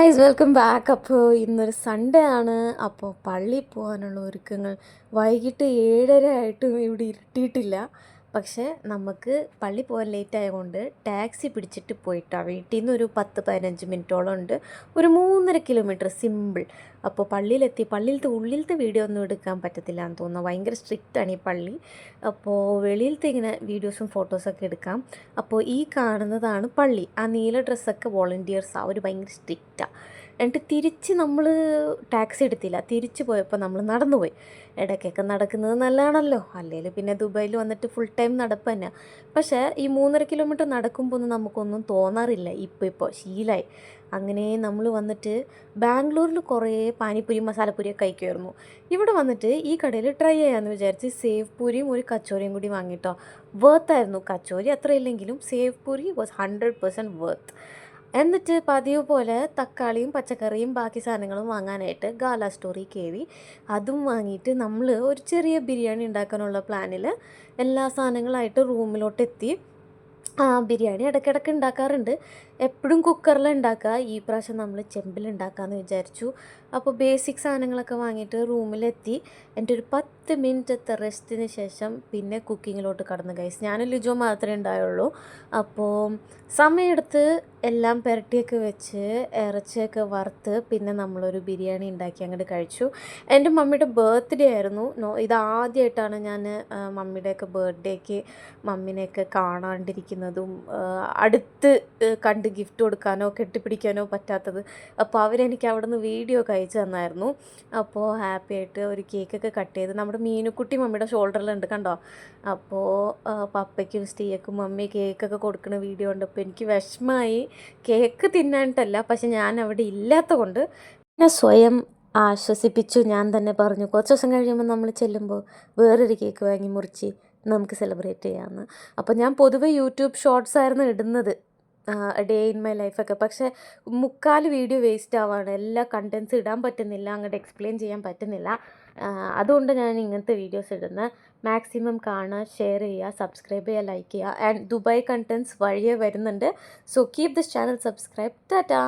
Guys welcome back. അപ്പോൾ ഇന്നൊരു Sunday ആണ്. അപ്പോൾ പള്ളിയിൽ പോകാനുള്ള ഒരുക്കങ്ങൾ. വൈകിട്ട് 7:30 ആയിട്ടും ഇവിടെ ഇരുട്ടിയിട്ടില്ല. പക്ഷേ നമുക്ക് പള്ളി പോകാൻ ലേറ്റ് ആയതുകൊണ്ട് ടാക്സി പിടിച്ചിട്ട് പോയിട്ടാണ്. വീട്ടിൽ നിന്ന് ഒരു 10-15 മിനിറ്റോളം ഉണ്ട്. ഒരു 3.5 കിലോമീറ്റർ സിമ്പിൾ. അപ്പോൾ പള്ളിയിലെത്തി. പള്ളിയിലത്തെ ഉള്ളിലത്തെ വീഡിയോ ഒന്നും എടുക്കാൻ പറ്റത്തില്ല എന്ന് തോന്നുന്നു. ഭയങ്കര സ്ട്രിക്റ്റാണ് ഈ പള്ളി. അപ്പോൾ വെളിയിലത്തെ ഇങ്ങനെ വീഡിയോസും ഫോട്ടോസൊക്കെ എടുക്കാം. അപ്പോൾ ഈ കാണുന്നതാണ് പള്ളി. ആ നീല ഡ്രസ്സൊക്കെ വോളണ്ടിയേഴ്സാണ്. അവർ ഭയങ്കര സ്ട്രിക്റ്റാണ്. എന്നിട്ട് തിരിച്ച് നമ്മൾ ടാക്സി എടുത്തില്ല. തിരിച്ച് പോയപ്പോൾ നമ്മൾ നടന്നു പോയി. ഇടയ്ക്കൊക്കെ നടക്കുന്നത് നല്ലതാണല്ലോ. അല്ലെങ്കിൽ പിന്നെ ദുബായിൽ വന്നിട്ട് ഫുൾ ടൈം നടപ്പ് തന്നെ. പക്ഷേ ഈ 3.5 കിലോമീറ്റർ നടക്കുമ്പോൾ ഒന്നും നമുക്കൊന്നും തോന്നാറില്ല. ഇപ്പോൾ ശീലമായി. അങ്ങനെ നമ്മൾ വന്നിട്ട് ബാംഗ്ലൂരിൽ കുറേ പാനിപ്പൂരി മസാലപ്പൂരിയൊക്കെ കഴിക്കുമായിരുന്നു. ഇവിടെ വന്നിട്ട് ഈ കടയിൽ ട്രൈ ചെയ്യാമെന്ന് വിചാരിച്ച് സേവ് പൂരിയും ഒരു കച്ചോറിയും കൂടി വാങ്ങിയിട്ടോ. വേർത്തായിരുന്നു. കച്ചോരി അത്ര ഇല്ലെങ്കിലും സേവ് പൂരി വാസ് 100% വേർത്ത്. എന്നിട്ട് പതിവ് പോലെ തക്കാളിയും പച്ചക്കറിയും ബാക്കി സാധനങ്ങളും വാങ്ങാനായിട്ട് ഗാല സ്റ്റോറി കയറി. അതും വാങ്ങിയിട്ട് നമ്മൾ ഒരു ചെറിയ ബിരിയാണി ഉണ്ടാക്കാനുള്ള പ്ലാനിൽ എല്ലാ സാധനങ്ങളായിട്ട് റൂമിലോട്ടെത്തി. ബിരിയാണി ഇടയ്ക്കിടയ്ക്ക് ഉണ്ടാക്കാറുണ്ട്. എപ്പോഴും കുക്കറിൽ ഉണ്ടാക്കുക. ഈ പ്രാവശ്യം നമ്മൾ ചെമ്പിലുണ്ടാക്കാമെന്ന് വിചാരിച്ചു. അപ്പോൾ ബേസിക് സാധനങ്ങളൊക്കെ വാങ്ങിയിട്ട് റൂമിലെത്തി. എൻ്റെ ഒരു 10 മിനിറ്റത്തെ റെസ്റ്റിന് ശേഷം പിന്നെ കുക്കിങ്ങിലോട്ട് കടന്നു ഗൈസ്. ഞാനും ലിജോ മാത്രമേ ഉണ്ടായുള്ളൂ. അപ്പോൾ സമയമെടുത്ത് എല്ലാം പുരട്ടിയൊക്കെ വെച്ച് ഇറച്ചിയൊക്കെ വറുത്ത് പിന്നെ നമ്മളൊരു ബിരിയാണി ഉണ്ടാക്കി അങ്ങോട്ട് കഴിച്ചു. എൻ്റെ മമ്മിയുടെ ബർത്ത്ഡേ ആയിരുന്നു. ഇതാദ്യമായിട്ടാണ് ഞാൻ മമ്മിയുടെയൊക്കെ ബർത്ത്ഡേക്ക് മമ്മിനെയൊക്കെ കാണാണ്ടിരിക്കുന്നതും അടുത്ത് കണ്ട് ഗിഫ്റ്റ് കൊടുക്കാനോ കെട്ടിപ്പിടിക്കാനോ പറ്റാത്തത്. അപ്പോൾ അവരെനിക്ക് അവിടെ നിന്ന് വീഡിയോ ഒക്കെ അയച്ചു തന്നായിരുന്നു. അപ്പോൾ ഹാപ്പി ആയിട്ട് ഒരു കേക്കൊക്കെ കട്ട് ചെയ്ത് നമ്മുടെ മീനുക്കുട്ടി മമ്മിയുടെ ഷോൾഡറിലുണ്ട് കണ്ടോ. അപ്പോൾ പപ്പയ്ക്കും സ്റ്റീയക്കും മമ്മി കേക്കൊക്കെ കൊടുക്കുന്ന വീഡിയോ കണ്ടപ്പോൾ എനിക്ക് വിഷമമായി. കേക്ക് തിന്നാനിട്ടല്ല, പക്ഷെ ഞാൻ അവിടെ ഇല്ലാത്ത കൊണ്ട് ഞാൻ സ്വയം ആശ്വസിപ്പിച്ചു. ഞാൻ തന്നെ പറഞ്ഞു കുറച്ച് ദിവസം കഴിയുമ്പോൾ നമ്മൾ ചെല്ലുമ്പോൾ വേറൊരു കേക്ക് വാങ്ങി മുറിച്ച് നമുക്ക് സെലിബ്രേറ്റ് ചെയ്യാമെന്ന്. അപ്പോൾ ഞാൻ പൊതുവെ യൂട്യൂബ് ഷോർട്സ് ആയിരുന്നു ഇടുന്നത്, ഡേ ഇൻ മൈ ലൈഫൊക്കെ. പക്ഷേ 3/4 വീഡിയോ വേസ്റ്റ് ആവാണ്. എല്ലാ കണ്ടൻസ് ഇടാൻ പറ്റുന്നില്ല, അങ്ങോട്ട് എക്സ്പ്ലെയിൻ ചെയ്യാൻ പറ്റുന്നില്ല. അതുകൊണ്ട് ഞാൻ ഇങ്ങനത്തെ വീഡിയോസ് ഇടുന്നത്. മാക്സിമം കാണുക, ഷെയർ ചെയ്യുക, സബ്സ്ക്രൈബ് ചെയ്യുക, ലൈക്ക് ചെയ്യുക. ആൻഡ് ദുബായ് കണ്ടൻസ് വഴിയേ വരുന്നുണ്ട്. So keep this channel subscribe. Tata.